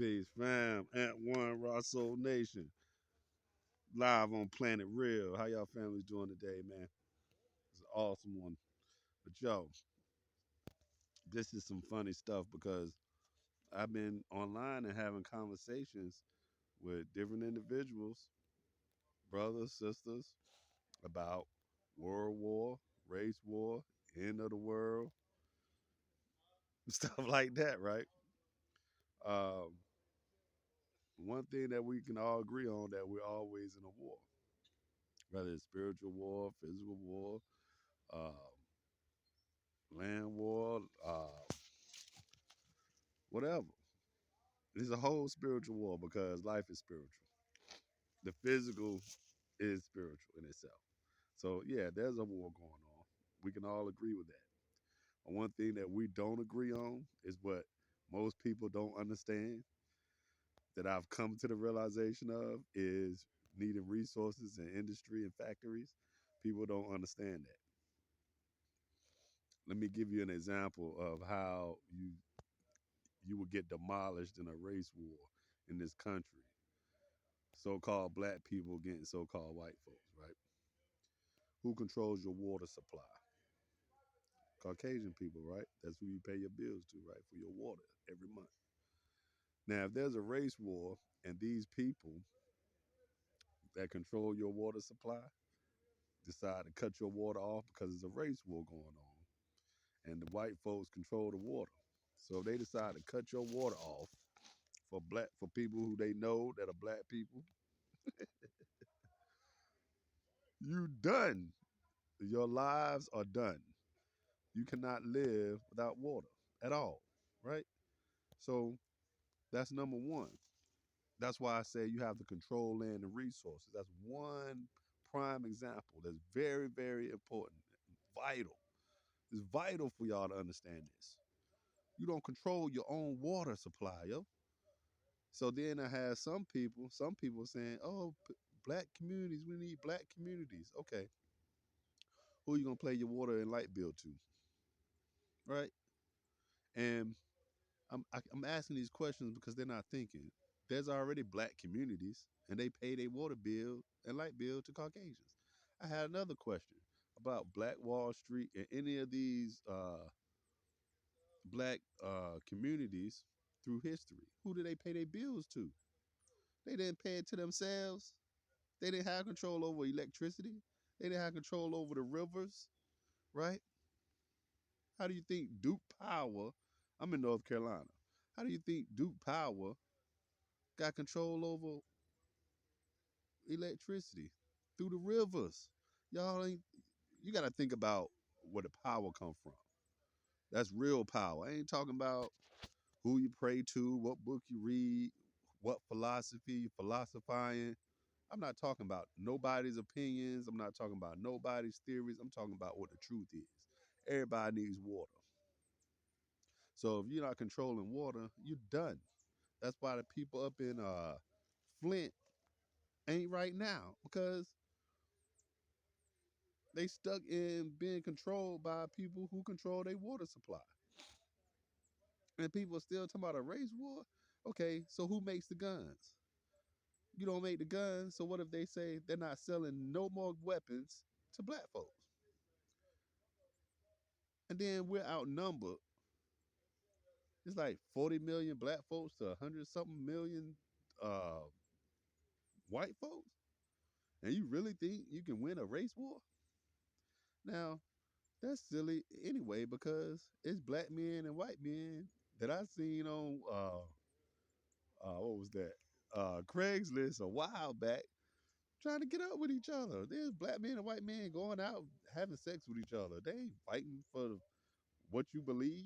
Peace, fam. At One Raw Soul Nation. Live on Planet Real. How y'all families doing today, man? It's an awesome one. But yo, this is some funny stuff because I've been online and having conversations with different individuals, brothers, sisters, about world war, race war, end of the world, stuff like that, right? Um, One thing that we can all agree on that we're always in a war, whether it's spiritual war, physical war, uh, land war, whatever. It's a whole spiritual war because life is spiritual. The physical is spiritual in itself. So yeah, there's a war going on. We can all agree with that. And one thing that we don't agree on is what most people don't understand that I've come to the realization of is needing resources in industry and factories. People don't understand that. Let me give you an example of how you would get demolished in a race war in this country. So-called black people getting so-called white folks, right? Who controls your water supply? Caucasian people, right? That's who you pay your bills to, right? For your water every month. Now, if there's a race war and these people that control your water supply decide to cut your water off because there's a race war going on and the white folks control the water. So if they decide to cut your water off for people who they know that are black people, you done. Your lives are done. You cannot live without water at all, right? So that's number one. That's why I say you have to control land and resources. That's one prime example that's very, very important, vital. It's vital for y'all to understand this. You don't control your own water supply, yo. So then I had some people saying, oh, black communities, we need black communities. Okay, who are you gonna pay your water and light bill to, right? And I'm asking these questions because they're not thinking. There's already black communities, and they pay their water bill and light bill to Caucasians. I had another question about Black Wall Street and any of these black communities through history. Who do they pay their bills to? They didn't pay it to themselves. They didn't have control over electricity. They didn't have control over the rivers, right? How do you think Duke Power? I'm in North Carolina. How do you think Duke Power got control over electricity through the rivers? Y'all ain't. You got to think about where the power come from. That's real power. I ain't talking about who you pray to, what book you read, what philosophy you philosophizing. I'm not talking about nobody's opinions. I'm not talking about nobody's theories. I'm talking about what the truth is. Everybody needs water. So if you're not controlling water, you're done. That's why the people up in Flint ain't right now because they stuck in being controlled by people who control their water supply. And people are still talking about a race war. Okay, so who makes the guns? You don't make the guns, so what if they say they're not selling no more weapons to black folks? And then we're outnumbered. It's like 40 million black folks to 100 something million uh, white folks. And you really think you can win a race war? Now, that's silly anyway because it's black men and white men that I seen on what was that? Craigslist a while back trying to get up with each other. There's black men and white men going out having sex with each other. They ain't fighting for what you believe,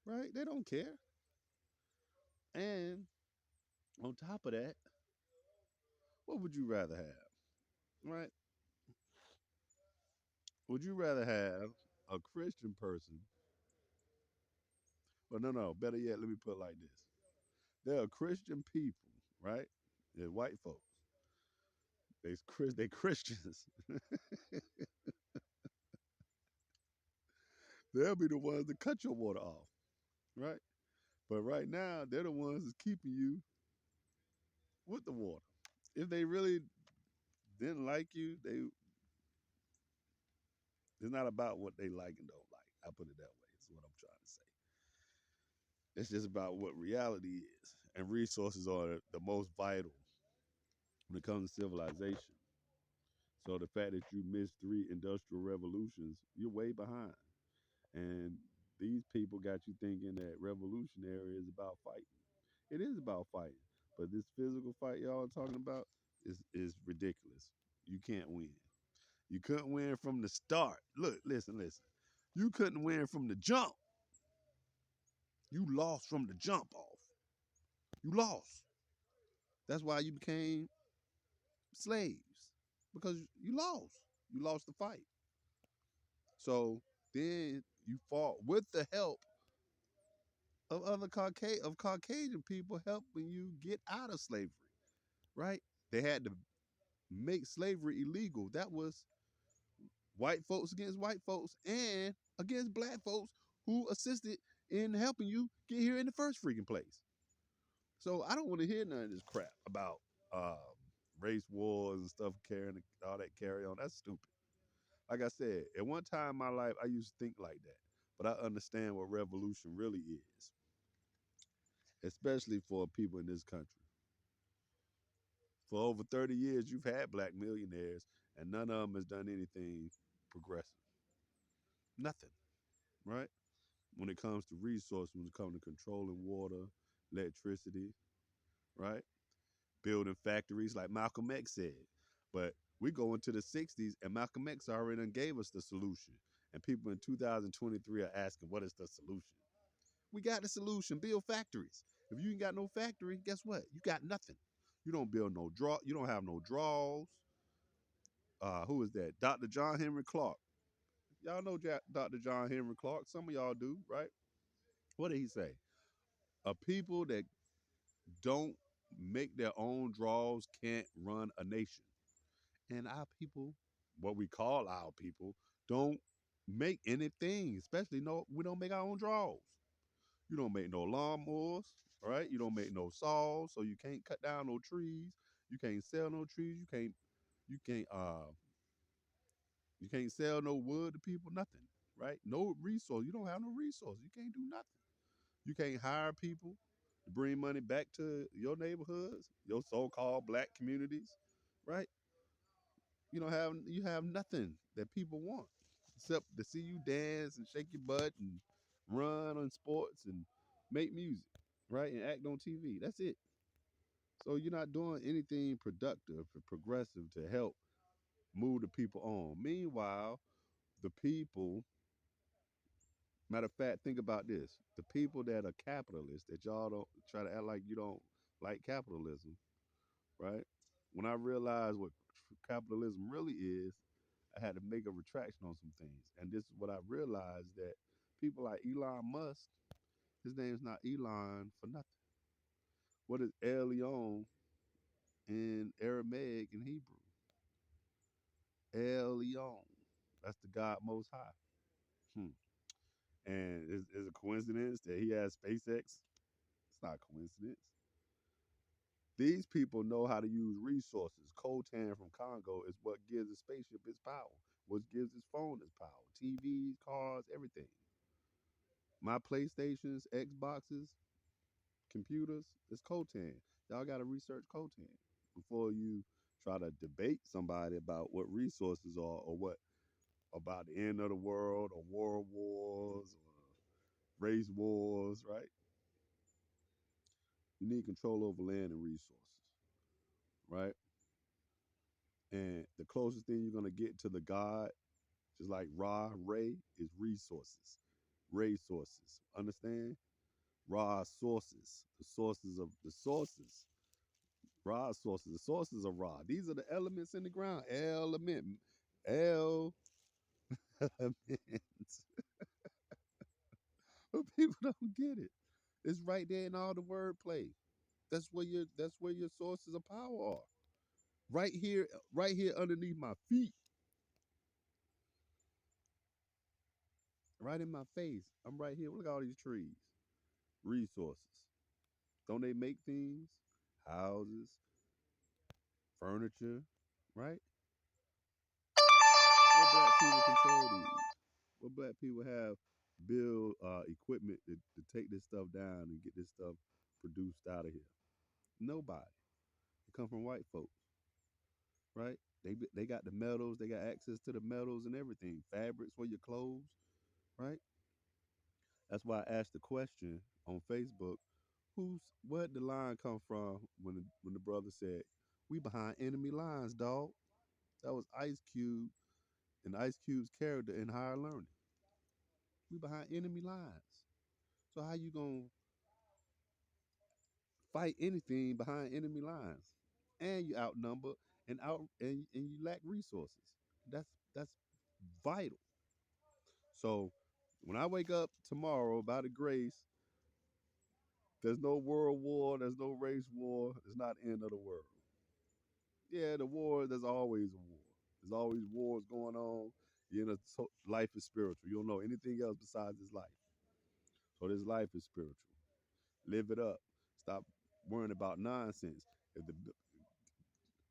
right? They don't care. And on top of that, what would you rather have, right? Would you rather have a Christian person? Well, no. Better yet, let me put it like this: there are Christian people, right? They're white folks. They Christians. They'll be the ones that cut your water off, right? But right now, they're the ones that's keeping you with the water. If they really didn't like you, it's not about what they like and don't like. I put it that way. Is what I'm trying to say. It's just about what reality is, and resources are the most vital when it comes to civilization. So the fact that you missed three industrial revolutions, you're way behind. And these people got you thinking that revolutionary is about fighting. It is about fighting, but this physical fight y'all are talking about is ridiculous. You can't win. You couldn't win from the start. Look, listen. You couldn't win from the jump. You lost from the jump off. You lost. That's why you became slaves because you lost. You lost the fight. So then you fought with the help of other Caucasian people helping you get out of slavery, right? They had to make slavery illegal. That was white folks against white folks and against black folks who assisted in helping you get here in the first freaking place. So I don't want to hear none of this crap about um, race wars and stuff carrying all that carry on. That's stupid. Like I said, at one time in my life, I used to think like that, but I understand what revolution really is, especially for people in this country. For over 30 years, you've had black millionaires, and none of them has done anything progressive. Nothing, right? When it comes to resources, when it comes to controlling water, electricity, right? Building factories, like Malcolm X said. But we go into the 60s, and Malcolm X already done gave us the solution. And people in 2023 are asking, what is the solution? We got the solution. Build factories. If you ain't got no factory, guess what? You got nothing. You don't build no draw. You don't have no draws. Who is that? Dr. John Henry Clark. Y'all know Dr. John Henry Clark. Some of y'all do, right? What did he say? A people that don't make their own draws can't run a nation. And our people, what we call our people, don't make anything, especially no, we don't make our own draws. You don't make no lawnmowers, right? You don't make no saws, so you can't cut down no trees. You can't sell no trees. You can't you can't sell no wood to people, nothing, right? No resource. You don't have no resource. You can't do nothing. You can't hire people to bring money back to your neighborhoods, your so-called black communities, right? You have nothing that people want except to see you dance and shake your butt and run on sports and make music, right? And act on TV. That's it. So you're not doing anything productive or progressive to help move the people on. Meanwhile, the people, matter of fact, think about this. The people that are capitalists, that y'all don't try to act like you don't like capitalism, right? When I realized what capitalism really is, I had to make a retraction on some things. And this is what I realized, that people like Elon Musk, his name's not Elon for nothing. What is Elion in Aramaic and Hebrew? Elion. That's the God Most High. Hmm. And is a coincidence that he has SpaceX? It's not a coincidence. These people know how to use resources. Coltan from Congo is what gives the spaceship its power. What gives his phone its power. TVs, cars, everything. My PlayStations, Xboxes, computers, it's Coltan. Y'all got to research Coltan before you try to debate somebody about what resources are, or what about the end of the world, or world wars, or race wars, right? You need control over land and resources, right? And the closest thing you're gonna get to the God, just like Ra, Ray, is resources. Resources. Understand? Ra sources. The sources of the sources. Ra sources. The sources of Ra. These are the elements in the ground. Element. Elements. But people don't get it. It's right there in all the wordplay. That's where your sources of power are. Right here underneath my feet. Right in my face. I'm right here. Look at all these trees. resources. Don't they make things? Houses, furniture, right? What black people control these? What black people have build equipment to take this stuff down and get this stuff produced out of here? Nobody. It come from white folks, right? They got the metals, they got access to the metals and everything, fabrics for your clothes, right? That's why I asked the question on Facebook, where'd the line come from when the brother said, "We behind enemy lines, dog." That was Ice Cube and Ice Cube's character in Higher Learning. We behind enemy lines. So how you gonna fight anything behind enemy lines? And you outnumber and you lack resources. That's vital. So when I wake up tomorrow by the grace, there's no world war, there's no race war, it's not the end of the world. Yeah, the war, there's always a war. There's always wars going on. You know, life is spiritual. You don't know anything else besides this life. So this life is spiritual. Live it up. Stop worrying about nonsense. If the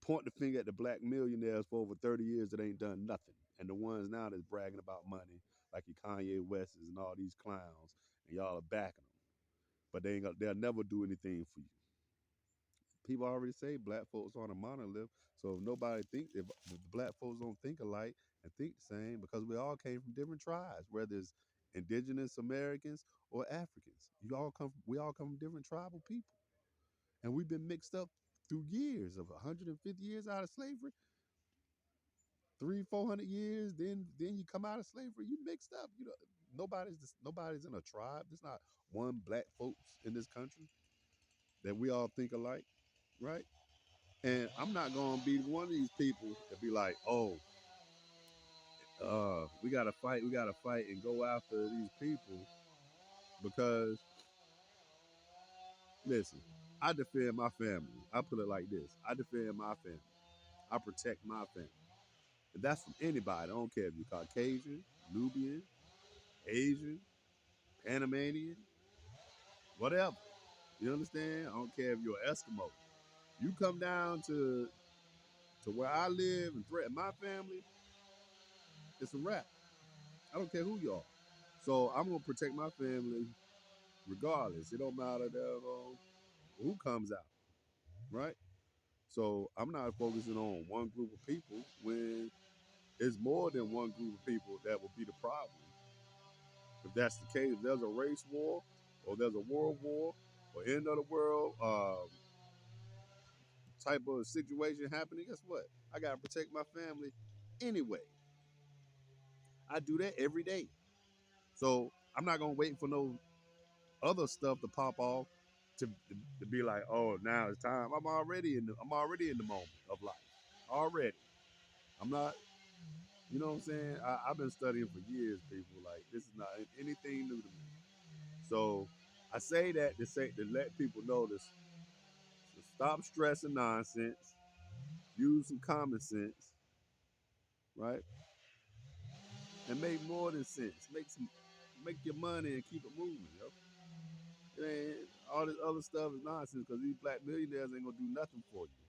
point the finger at the black millionaires for over 30 years that ain't done nothing. And the ones now that's bragging about money, like your Kanye Wests and all these clowns, and y'all are backing them. But they'll never do anything for you. People already say black folks on a monolith. So if nobody thinks, if the black folks don't think alike and think the same, because we all came from different tribes, whether it's indigenous Americans or Africans. We all come from different tribal people. And we've been mixed up through years of 150 years out of slavery, 400 years. Then you come out of slavery, you mixed up. You know, nobody's in a tribe. There's not one black folks in this country that we all think alike, right? And I'm not gonna be one of these people that be like, oh, we gotta fight and go after these people because listen, I defend my family. I put it like this: I defend my family. I protect my family. And that's from anybody. I don't care if you're Caucasian, Nubian, Asian, Panamanian, whatever. You understand? I don't care if you're an Eskimo. You come down to where I live and threaten my family, it's a wrap. I don't care who you are. So I'm gonna protect my family regardless. It don't matter who comes out, right? So I'm not focusing on one group of people when it's more than one group of people that will be the problem. If that's the case, if there's a race war or there's a world war or end of the world type of situation happening, guess what? I gotta protect my family anyway. I do that every day. So I'm not gonna wait for no other stuff to pop off to be like, oh, now it's time. I'm already in the moment of life. Already. I'm not, you know what I'm saying? I've been studying for years, people. Like, this is not anything new to me. So I say that to let people know this. So stop stressing nonsense. Use some common sense, right? And make more than sense. Make your money and keep it moving, yo. It ain't all this other stuff is nonsense because these black millionaires ain't gonna do nothing for you.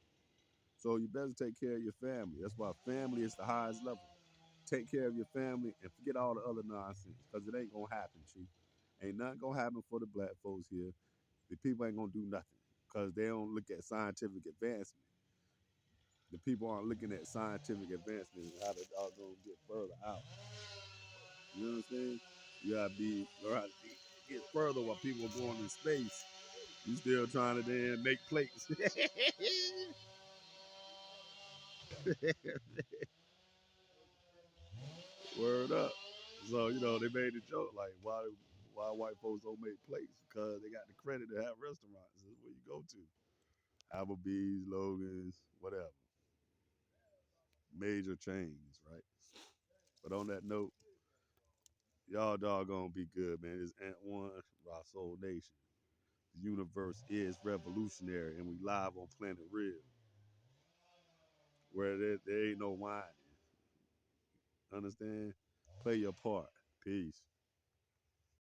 So you better take care of your family. That's why family is the highest level. Take care of your family and forget all the other nonsense because it ain't gonna happen, chief. Ain't nothing gonna happen for the black folks here. The people ain't gonna do nothing because they don't look at scientific advancement. The people aren't looking at scientific advancement and how the dog gonna get further out. You understand? You gotta be right to get further while people are going in space. You still trying to then make plates. Word up. So, you know, they made a joke like, why white folks don't make plates? Because they got the credit to have restaurants. That's where you go to. Applebee's, Logan's, whatever. Major chains, right? But on that note, y'all doggone be good, man. It's Ant One, our soul nation. The universe is revolutionary, and we live on Planet Real, where there ain't no whining. Understand? Play your part. Peace.